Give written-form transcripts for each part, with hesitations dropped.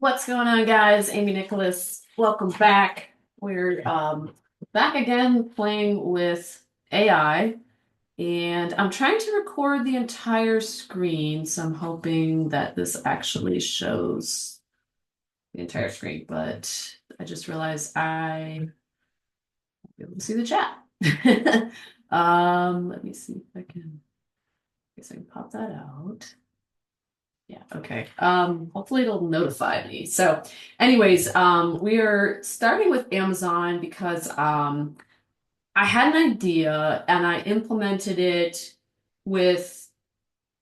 What's going on, guys? Amy Nicholas. Welcome back. We're back again playing with AI, and I'm trying to record the entire screen, so I'm hoping that this actually shows the entire screen, but I just realized I won't be able to see the chat. Let me see if I guess I can pop that out. Yeah, okay. Hopefully it'll notify me. So, anyways, we are starting with Amazon because I had an idea and I implemented it with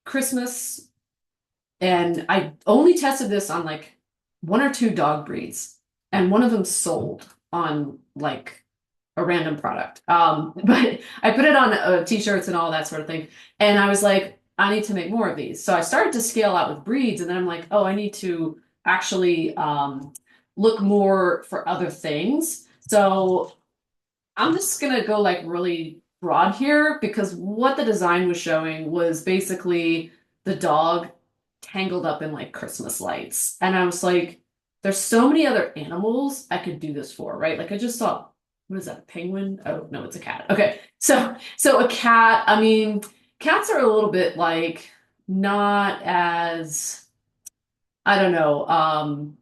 Christmas, and I only tested this on like one or two dog breeds, and one of them sold on like a random product. But I put it on t-shirts and all that sort of thing. And I was like, I need to make more of these. So I started to scale out with breeds, and then I'm like, oh, I need to actually look more for other things. So I'm just gonna go like really broad here because what the design was showing was basically the dog tangled up in like Christmas lights. And I was like, there's so many other animals I could do this for, right? Like I just saw, what is that, a penguin? Oh, no, it's a cat. Okay. So a cat, I mean, cats are a little bit like not as, I don't know,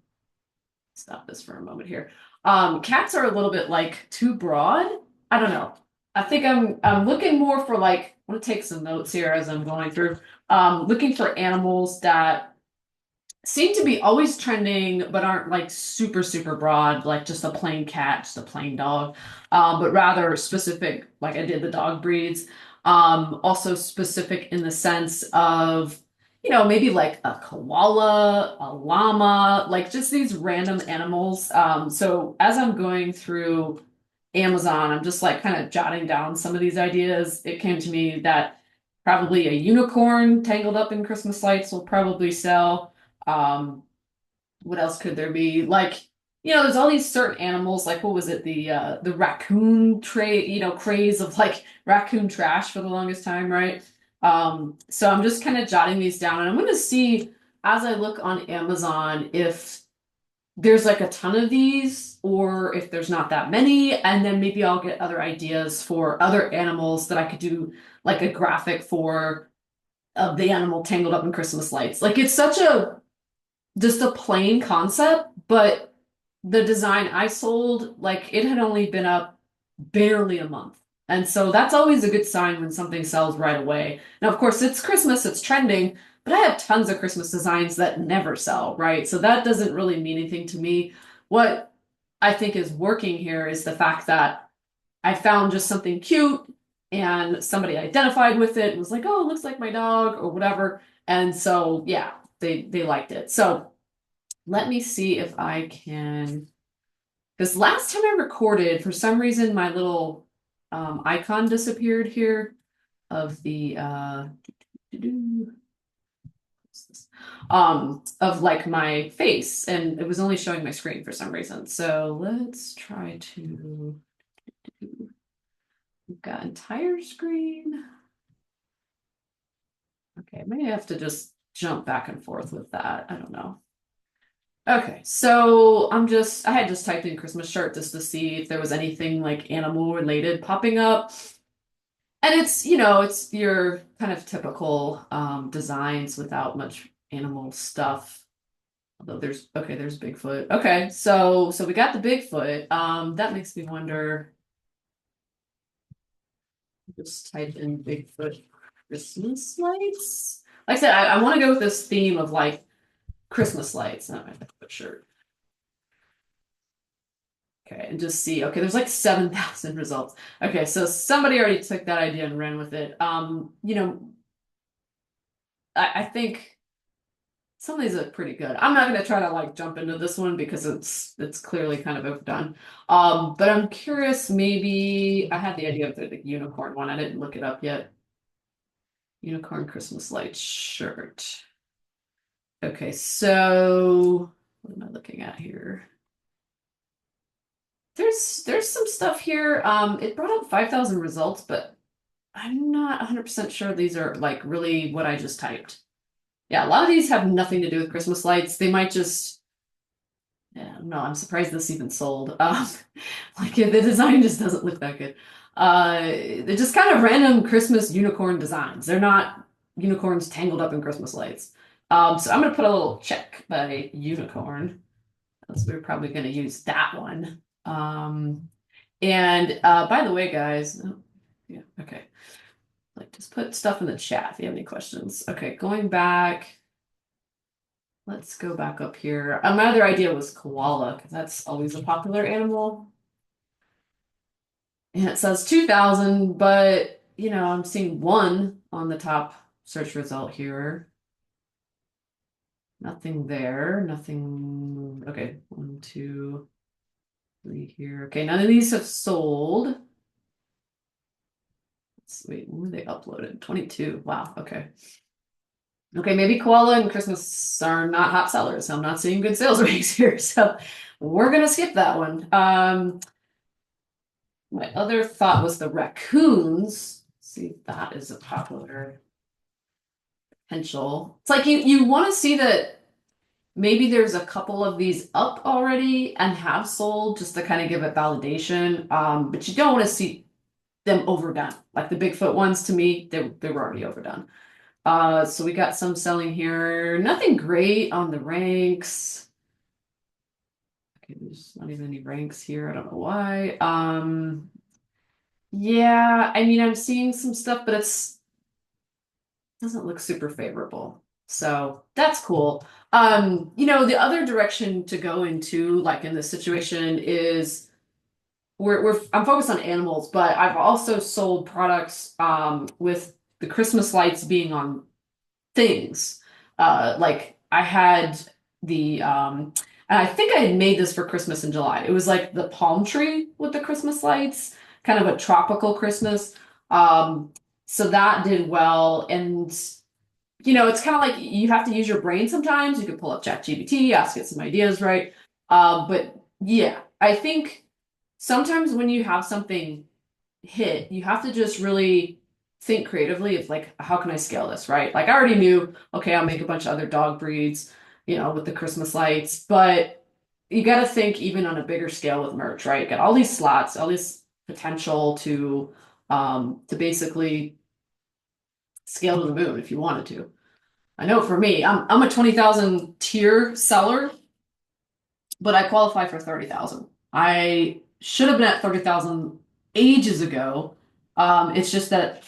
stop this for a moment here. Cats are a little bit like too broad. I don't know. I think I'm looking more for like, I want to take some notes here as I'm going through. Looking for animals that seem to be always trending, but aren't like super, super broad, like just a plain cat, just a plain dog, but rather specific, like I did the dog breeds. Also specific in the sense of, maybe like a koala, a llama, like just these random animals. So as I'm going through Amazon, I'm just like kind of jotting down some of these ideas. It came to me that probably a unicorn tangled up in Christmas lights will probably sell. Um, what else could there be? Like, there's all these certain animals, like what was it, the raccoon tray, craze of like raccoon trash for the longest time, right? So I'm just kind of jotting these down, and I'm gonna see as I look on Amazon if there's like a ton of these or if there's not that many, and then maybe I'll get other ideas for other animals that I could do like a graphic for of the animal tangled up in Christmas lights. Like it's such a just a plain concept, but the design I sold, like it had only been up barely a month. And so that's always a good sign when something sells right away. Now, of course, it's Christmas, it's trending, but I have tons of Christmas designs that never sell, right? So that doesn't really mean anything to me. What I think is working here is the fact that I found just something cute and somebody identified with it and was like, oh, it looks like my dog or whatever. And so, yeah, they liked it. So let me see if I can, because last time I recorded, for some reason, my little icon disappeared here of the of like my face, and it was only showing my screen for some reason. So let's try to, we've got entire screen. Okay, maybe I have to just jump back and forth with that. I don't know. Okay, so I had just typed in Christmas shirt just to see if there was anything like animal related popping up. And it's your kind of typical designs without much animal stuff. Although there's Bigfoot. Okay, so we got the Bigfoot. That makes me wonder, just type in Bigfoot Christmas lights. Like I said, I want to go with this theme of like Christmas lights, not my Bigfoot shirt. Okay, and just see. Okay, there's like 7,000 results. Okay, so somebody already took that idea and ran with it. I think some of these look pretty good. I'm not gonna try to like jump into this one because it's clearly kind of overdone. But I'm curious, maybe I had the idea of the unicorn one. I didn't look it up yet. Unicorn Christmas light shirt. Okay, so what am I looking at here? There's some stuff here. It brought up 5,000 results, but I'm not 100% sure these are like really what I just typed. Yeah, a lot of these have nothing to do with Christmas lights. They might just Yeah, no, I'm surprised this even sold. Like the design just doesn't look that good. They're just kind of random Christmas unicorn designs. They're not unicorns tangled up in Christmas lights. So I'm gonna put a little check by unicorn. Because we're probably gonna use that one. And by the way, guys, oh, yeah, okay. Like just put stuff in the chat if you have any questions. Okay, going back. Let's go back up here. My other idea was koala, because that's always a popular animal. And it says 2000, but I'm seeing one on the top search result here. Nothing there. Nothing. Okay, 1, 2, 3 here. Okay, none of these have sold. Wait, when were they uploaded? 22. Wow, okay. Okay, maybe koala and Christmas are not hot sellers. I'm not seeing good sales rates here, so we're gonna skip that one. My other thought was the raccoons. Let's see if that is a popular potential. It's like you want to see that maybe there's a couple of these up already and have sold just to kind of give it validation. But you don't want to see them overdone. Like the Bigfoot ones to me, they were already overdone. So we got some selling here. Nothing great on the ranks. Okay, there's not even any ranks here. I don't know why. Yeah, I mean, I'm seeing some stuff, but it's doesn't look super favorable. So that's cool. The other direction to go into, like in this situation, is I'm focused on animals, but I've also sold products with the Christmas lights being on things. Like I had and I think I had made this for Christmas in July. It was like the palm tree with the Christmas lights, kind of a tropical Christmas. Um, so that did well. And, it's kind of like you have to use your brain sometimes. You can pull up ChatGPT, ask it some ideas, right? But yeah, I think sometimes when you have something hit, you have to just really think creatively of like, how can I scale this, right? Like I already knew, okay, I'll make a bunch of other dog breeds, with the Christmas lights, but you got to think even on a bigger scale with merch, right? Got all these slots, all this potential to basically scale to the moon if you wanted to. I know for me, I'm a 20,000 tier seller, but I qualify for 30,000. I should have been at 30,000 ages ago. It's just that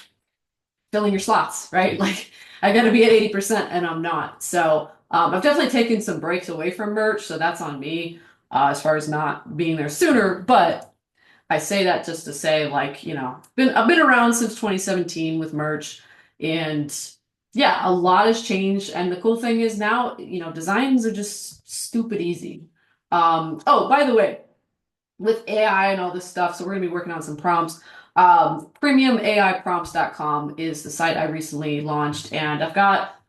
filling your slots, right? Like I got to be at 80% and I'm not. So I've definitely taken some breaks away from merch. So that's on me as far as not being there sooner. But I say that just to say, like, I've been around since 2017 with merch, and yeah, a lot has changed. And the cool thing is now, designs are just stupid easy. Oh, by the way, with AI and all this stuff, so we're gonna be working on some prompts. PremiumaIprompts.com is the site I recently launched, and I've got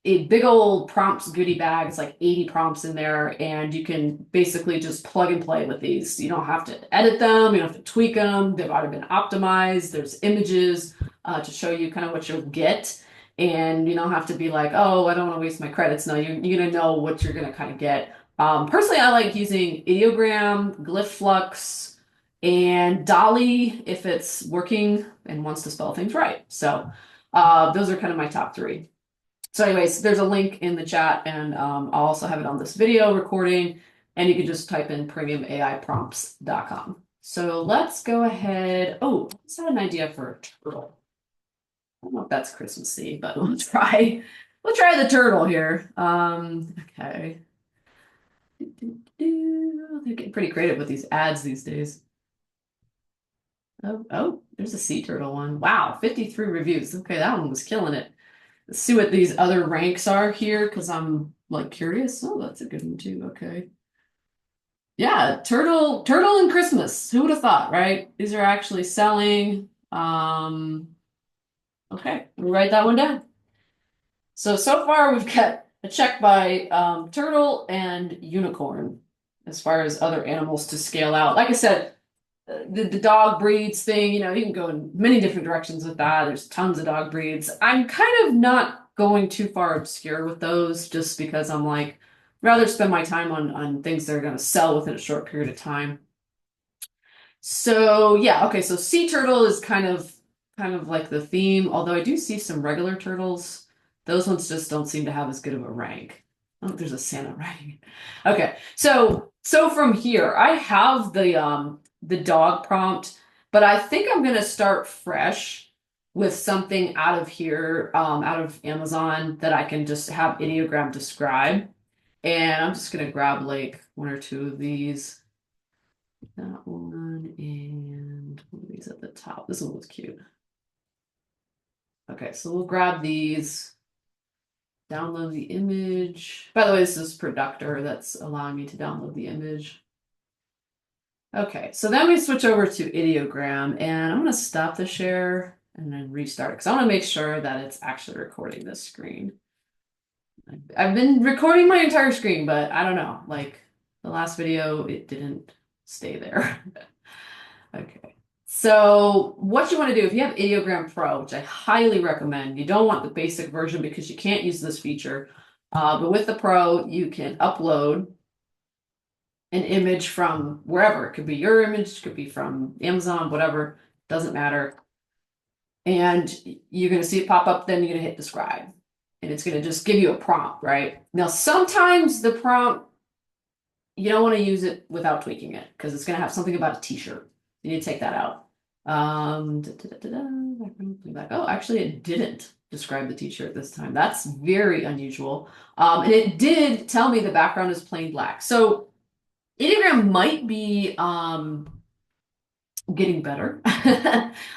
a big old prompts goodie bag. It's like 80 prompts in there, and you can basically just plug and play with these. You don't have to edit them, you don't have to tweak them. They've already been optimized. There's images to show you kind of what you'll get. And you don't have to be like, oh, I don't want to waste my credits. No, you're going to know what you're going to kind of get. Personally, I like using Ideogram, Glyph and Dolly if it's working and wants to spell things right. So those are kind of my top three. So anyways, there's a link in the chat, and I'll also have it on this video recording, and you can just type in premiumaiprompts.com. So let's go ahead. Oh, let's have an idea for a turtle. I don't know if that's Christmassy, but we'll try the turtle here. Okay. They're getting pretty creative with these ads these days. Oh, there's a sea turtle one. Wow, 53 reviews. Okay, that one was killing it. Let's see what these other ranks are here, because I'm like curious. Oh, that's a good one too. Okay. Yeah, turtle and Christmas. Who would have thought, right? These are actually selling. Okay, we'll write that one down. So far we've got a check by turtle and unicorn as far as other animals to scale out. Like I said, the dog breeds thing, you can go in many different directions with that. There's tons of dog breeds. I'm kind of not going too far obscure with those just because I'm like, rather spend my time on things that are going to sell within a short period of time. So yeah, okay, so sea turtle is kind of like the theme, although I do see some regular turtles. Those ones just don't seem to have as good of a rank. Oh, there's a Santa riding it. Okay, so from here, I have the dog prompt, but I think I'm gonna start fresh with something out of here, out of Amazon that I can just have Ideogram describe. And I'm just gonna grab like one or two of these. That one and one of these at the top. This one was cute. Okay, so we'll grab these, download the image. By the way, this is Productor that's allowing me to download the image. Okay, so then we switch over to Ideogram, and I'm going to stop the share and then restart it because I want to make sure that it's actually recording this screen. I've been recording my entire screen, but I don't know. Like the last video, it didn't stay there. Okay. So what you want to do, if you have Ideogram Pro, which I highly recommend, you don't want the basic version because you can't use this feature. But with the Pro, you can upload an image from wherever. It could be your image, it could be from Amazon, whatever, doesn't matter. And you're going to see it pop up, then you're going to hit describe. And it's going to just give you a prompt, right? Now, sometimes the prompt, you don't want to use it without tweaking it because it's going to have something about a t-shirt. You need to take that out. Oh, actually, it didn't describe the t-shirt this time. That's very unusual. And it did tell me the background is plain black. So Ideogram might be getting better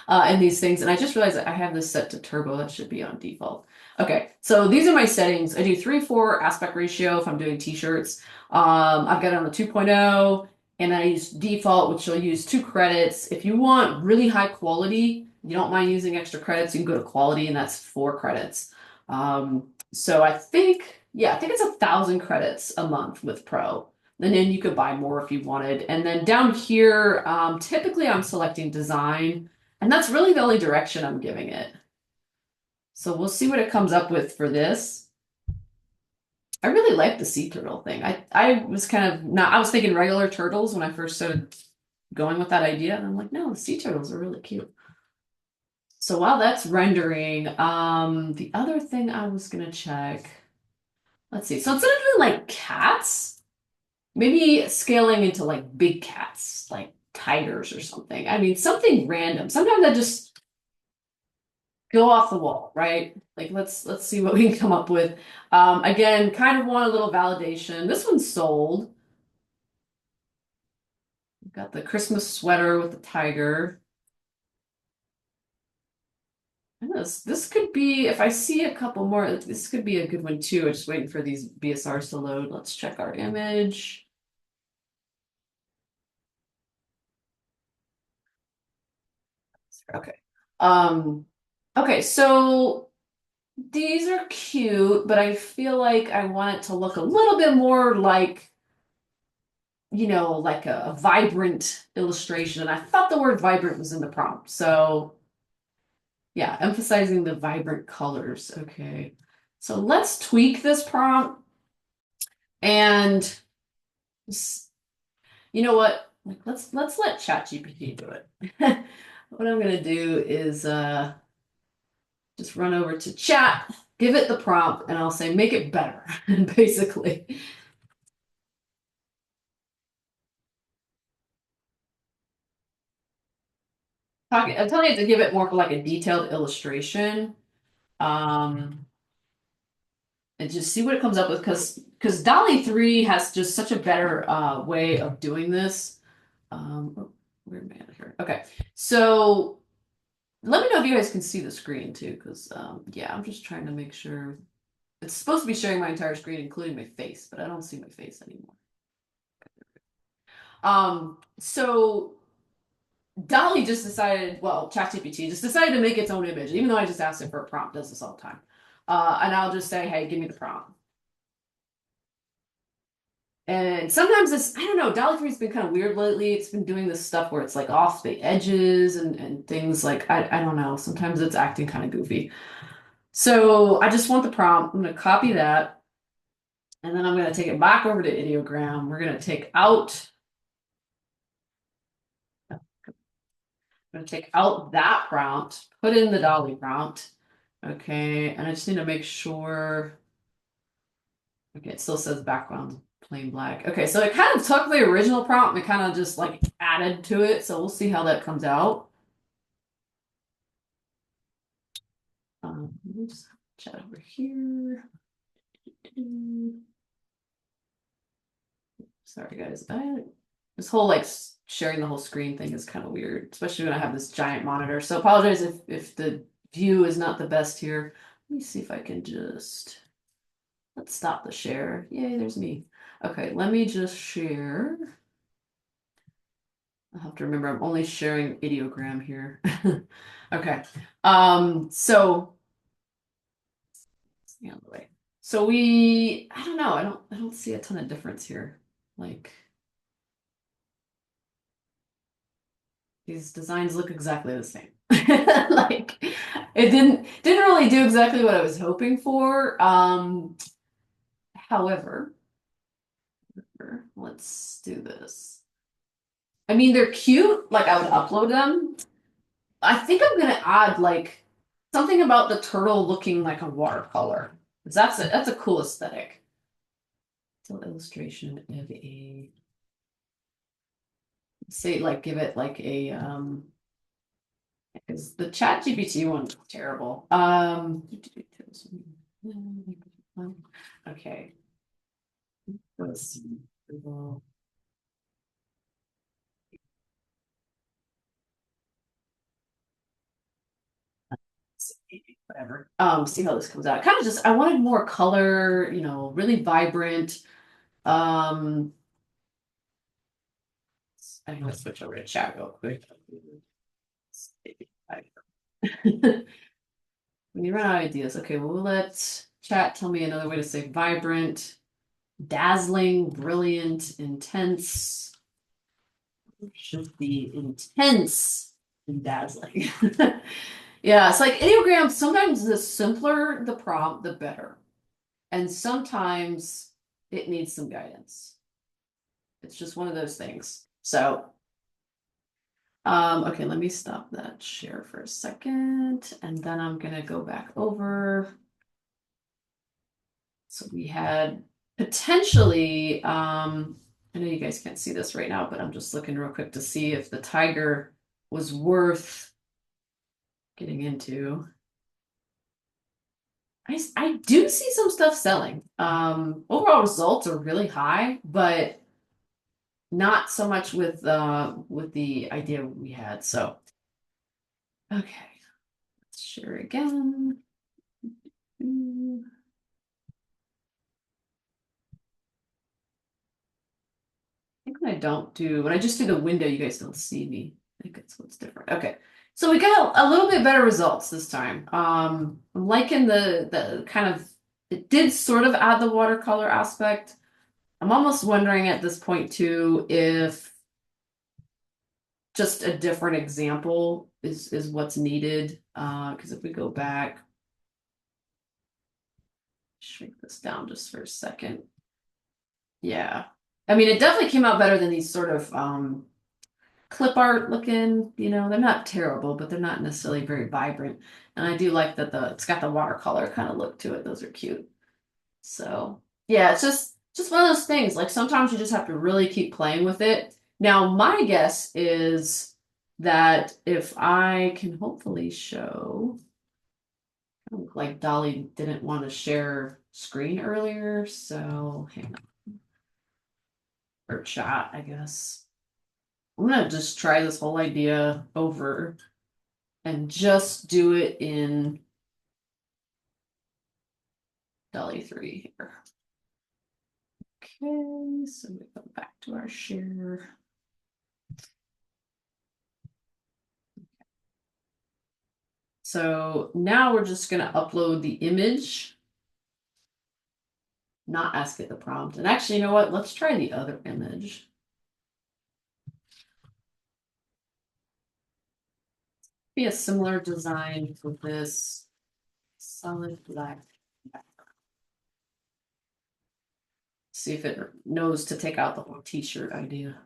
in these things. And I just realized that I have this set to turbo. That should be on default. Okay, so these are my settings. I do 3:4 aspect ratio if I'm doing t-shirts. I've got it on the 2.0, and I use default, which will use 2 credits. If you want really high quality, you don't mind using extra credits, you can go to quality, and that's 4 credits. So I think, yeah, I think it's 1,000 credits a month with Pro. And then you could buy more if you wanted. And then down here, typically I'm selecting design, and that's really the only direction I'm giving it. So we'll see what it comes up with for this. I really like the sea turtle thing. I was kind of not, I was thinking regular turtles when I first started going with that idea. And I'm like, no, the sea turtles are really cute. So while that's rendering, the other thing I was gonna check, let's see. So instead of doing like cats, maybe scaling into like big cats, like tigers or something. I mean, something random. Sometimes I just go off the wall, right? Like let's see what we can come up with. Again, kind of want a little validation. This one's sold. We've got the Christmas sweater with the tiger. And this could be, if I see a couple more, this could be a good one too. I'm just waiting for these BSRs to load. Let's check our image. Okay. Um, okay, so these are cute, but I feel like I want it to look a little bit more like, like a vibrant illustration. And I thought the word vibrant was in the prompt. So yeah, emphasizing the vibrant colors. Okay. So let's tweak this prompt and you know what? Like let's let ChatGPT do it. What I'm gonna do is just run over to chat, give it the prompt, and I'll say make it better, basically. I'm telling you to give it more like a detailed illustration. Um, and just see what it comes up with because DALL-E 3 has just such a better way of doing this. Oh, where am I at here? Okay, so let me know if you guys can see the screen too, because yeah, I'm just trying to make sure. It's supposed to be sharing my entire screen, including my face, but I don't see my face anymore. So DALL-E just decided, well, ChatGPT just decided to make its own image, even though I just asked it for a prompt, does this all the time. And I'll just say, hey, give me the prompt. And sometimes I don't know, DALL-E 3 has been kind of weird lately. It's been doing this stuff where it's like off the edges and things like, I don't know, sometimes it's acting kind of goofy. So I just want the prompt. I'm going to copy that. And then I'm going to take it back over to ideogram. We're going to take out, that prompt, put in the Dolly prompt. Okay, and I just need to make sure. Okay, it still says background plain black. Okay, so it kind of took the original prompt and kind of just like added to it. So we'll see how that comes out. Let me just chat over here. Sorry, guys. This whole like sharing the whole screen thing is kind of weird, especially when I have this giant monitor. So apologize if the view is not the best here. Let me see if I can just let's stop the share. Yay, there's me. Okay, let me just share. I have to remember I'm only sharing ideogram here. Okay. So yeah, the way. So I don't know, I don't see a ton of difference here. Like these designs look exactly the same. Like it didn't really do exactly what I was hoping for. However, let's do this. I mean, they're cute. Like I would upload them. I think I'm gonna add like something about the turtle looking like a watercolor. 'Cause that's a cool aesthetic. So illustration of a say like give it like a because the chat GPT one's terrible. Okay. Let's see. Whatever. See how this comes out. Kind of just I wanted more color, really vibrant. Um I'm gonna switch over to chat real quick. When you run out of ideas, okay, well, we'll let chat tell me another way to say vibrant, dazzling, brilliant, intense. Should be intense and dazzling. Yeah, it's like ideograms. Sometimes the simpler the prompt, the better. And sometimes it needs some guidance. It's just one of those things. So, okay, let me stop that share for a second, and then I'm gonna go back over. So we had potentially, I know you guys can't see this right now, but I'm just looking real quick to see if the tiger was worth getting into. I do see some stuff selling. Overall results are really high, but not so much with the idea we had. So, okay, let's share again. I think when when I just do the window, you guys don't see me. I think that's what's different. Okay. So we got a little bit better results this time. I'm liking the kind of, it did sort of add the watercolor aspect. I'm almost wondering at this point too, if just a different example is what's needed. Because if we go back, shrink this down just for a second. Yeah. I mean, it definitely came out better than these sort of clip art looking, they're not terrible, but they're not necessarily very vibrant. And I do like that it's got the watercolor kind of look to it. Those are cute. So yeah, it's just one of those things. Like sometimes you just have to really keep playing with it. Now, my guess is that if I can hopefully show, like Dolly didn't want to share screen earlier, so hang on. Or chat, I guess. I'm gonna just try this whole idea over and just do it in Dolly 3 here. Okay, so we go back to our share. So now we're just going to upload the image, not ask it the prompt. And actually, you know what? Let's try the other image. Be a similar design for this solid black background. See if it knows to take out the whole t-shirt idea.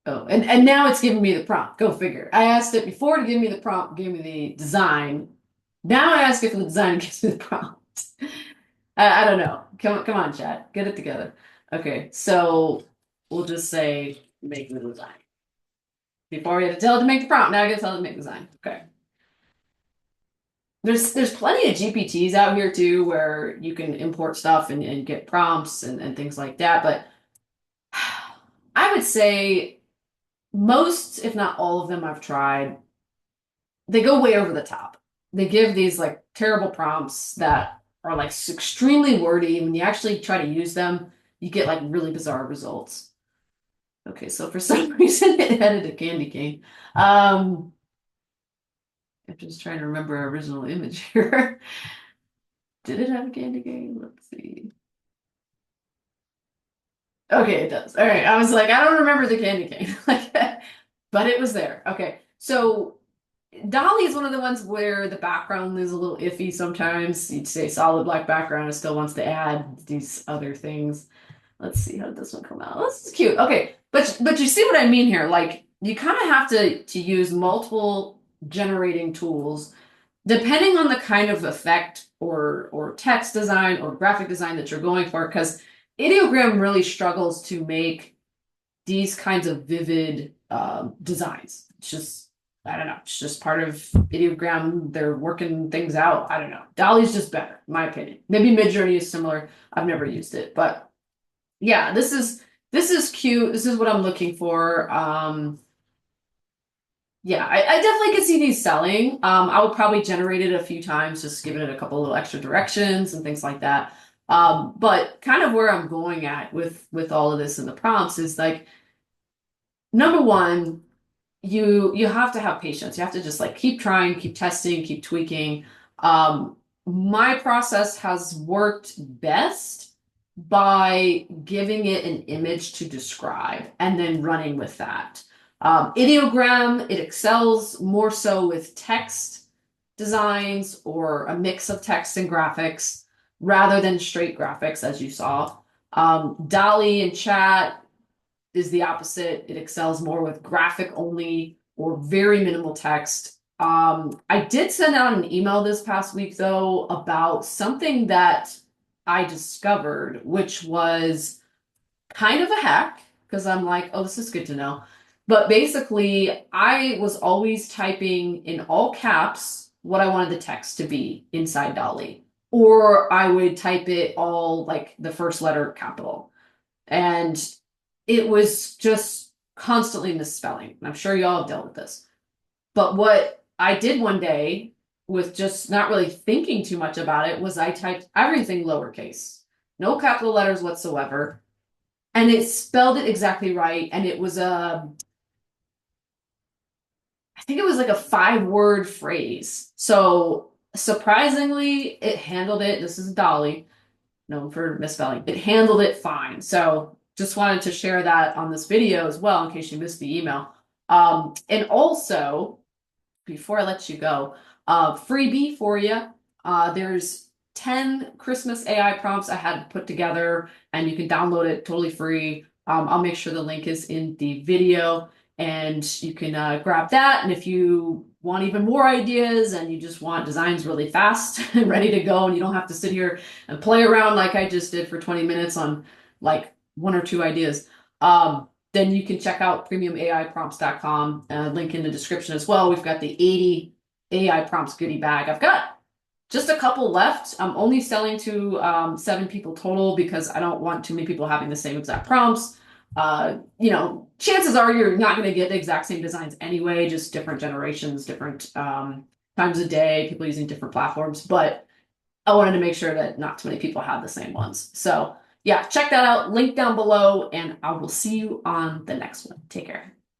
Oh, and now it's giving me the prompt. Go figure. I asked it before to give me the prompt, give me the design. Now I ask it for the design and gives me the prompt. I don't know. Come on, chat. Get it together. Okay, so we'll just say make the design. Before we had to tell it to make the prompt, now I get to tell it to make the design. Okay. There's plenty of GPTs out here too where you can import stuff and get prompts and things like that. But I would say most, if not all of them I've tried, they go way over the top. They give these like terrible prompts that are like extremely wordy. When you actually try to use them, you get like really bizarre results. Okay, so for some reason it added a candy cane. I'm just trying to remember our original image here. Did it have a candy cane? Let's see. Okay, it does. All right. I was like, I don't remember the candy cane. Like, but it was there. Okay. So DALL-E is one of the ones where the background is a little iffy sometimes. You'd say solid black background, it still wants to add these other things. Let's see how did this one come out. Oh, this is cute. Okay. But you see what I mean here? Like you kind of have to use multiple generating tools depending on the kind of effect or text design or graphic design that you're going for, because Ideogram really struggles to make these kinds of vivid designs. It's just, I don't know, it's just part of Ideogram. They're working things out. I don't know. DALL-E's just better, in my opinion. Maybe Midjourney is similar. I've never used it, but yeah, this is cute. This is what I'm looking for. Yeah, I definitely could see these selling. I would probably generate it a few times, just giving it a couple little extra directions and things like that. But kind of where I'm going at with all of this in the prompts is like, number one, you have to have patience. You have to just like keep trying, keep testing, keep tweaking. My process has worked best by giving it an image to describe and then running with that. Ideogram, it excels more so with text designs or a mix of text and graphics rather than straight graphics, as you saw. DALL-E and Chat is the opposite. It excels more with graphic only or very minimal text. I did send out an email this past week, though, about something that I discovered, which was kind of a hack, because I'm like, oh, this is good to know. But basically, I was always typing in all caps what I wanted the text to be inside DALL-E. Or I would type it all like the first letter capital. And it was just constantly misspelling. I'm sure y'all have dealt with this. But what I did one day with just not really thinking too much about it was I typed everything lowercase, no capital letters whatsoever. And it spelled it exactly right. And it was I think it was like a 5-word phrase. So surprisingly, it handled it. This is DALL-E, known for misspelling. It handled it fine. So just wanted to share that on this video as well, in case you missed the email. And also, before I let you go, freebie for you. There's 10 Christmas AI prompts I had put together, and you can download it totally free. I'll make sure the link is in the video, and you can grab that. And if you want even more ideas and you just want designs really fast and ready to go, and you don't have to sit here and play around like I just did for 20 minutes on like 1 or 2 ideas, then you can check out premiumaiprompts.com. Link in the description as well. We've got the 80 AI prompts goodie bag. I've got just a couple left. I'm only selling to 7 people total because I don't want too many people having the same exact prompts. Chances are you're not going to get the exact same designs anyway, just different generations, different times of day, people using different platforms. But I wanted to make sure that not too many people have the same ones. So yeah, check that out. Link down below, and I will see you on the next one. Take care.